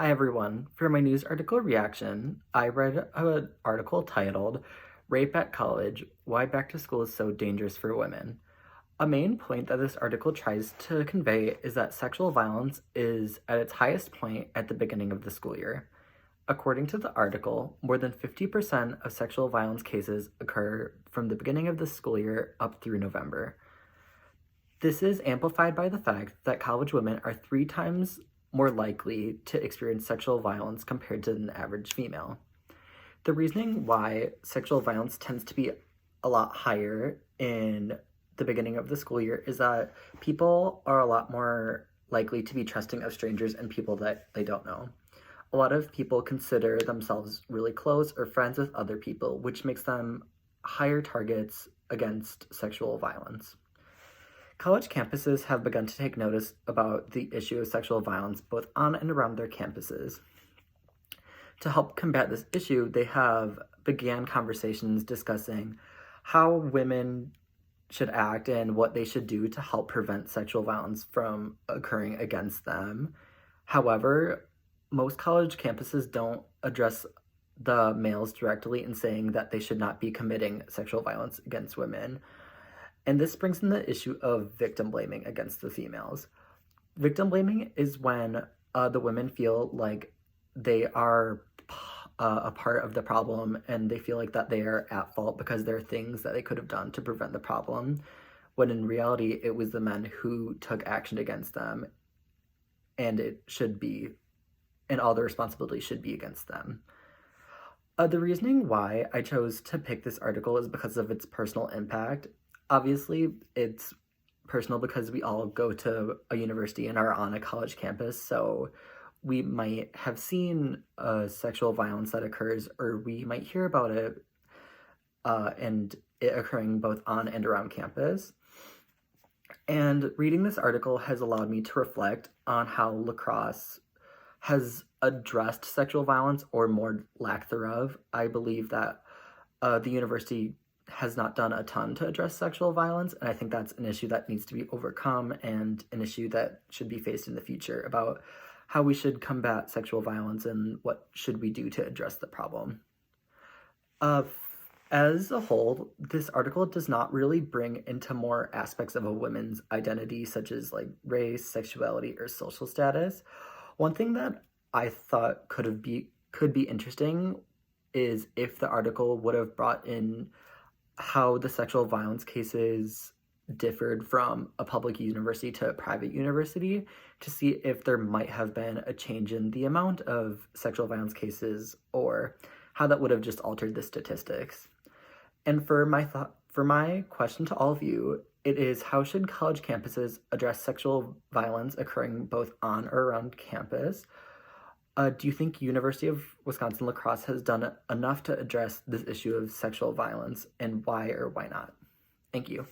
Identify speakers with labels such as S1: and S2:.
S1: Hi everyone. For my news article reaction, I read an article titled Rape at College, Why Back to School is So Dangerous for Women. A main point that this article tries to convey is that sexual violence is at its highest point at the beginning of the school year. According to the article, more than 50% of sexual violence cases occur from the beginning of the school year up through November. This is amplified by the fact that college women are 3 times more likely to experience sexual violence compared to an average female. The reasoning why sexual violence tends to be a lot higher in the beginning of the school year is that people are a lot more likely to be trusting of strangers and people that they don't know. A lot of people consider themselves really close or friends with other people, which makes them higher targets against sexual violence. College campuses have begun to take notice about the issue of sexual violence both on and around their campuses. To help combat this issue, they have began conversations discussing how women should act and what they should do to help prevent sexual violence from occurring against them. However, most college campuses don't address the males directly in saying that they should not be committing sexual violence against women. And this brings in the issue of victim blaming against the females. Victim blaming is when the women feel like they are a part of the problem and they feel like that they are at fault because there are things that they could have done to prevent the problem, when in reality it was the men who took action against them, and all the responsibility should be against them. The reasoning why I chose to pick this article is because of its personal impact. Obviously, it's personal because we all go to a university and are on a college campus, so we might have seen sexual violence that occurs, or we might hear about it and it occurring both on and around campus. And reading this article has allowed me to reflect on how lacrosse has addressed sexual violence, or more lack thereof. I believe that the university has not done a ton to address sexual violence, and I think that's an issue that needs to be overcome and an issue that should be faced in the future about how we should combat sexual violence and what should we do to address the problem. As a whole, this article does not really bring into more aspects of a woman's identity, such as like race, sexuality, or social status. One thing that I thought could be interesting is if the article would have brought in how the sexual violence cases differed from a public university to a private university, to see if there might have been a change in the amount of sexual violence cases, or how that would have just altered the statistics. And for my question to all of you, it is, how should college campuses address sexual violence occurring both on or around campus? Do you think University of Wisconsin-La Crosse has done enough to address this issue of sexual violence, and why or why not? Thank you.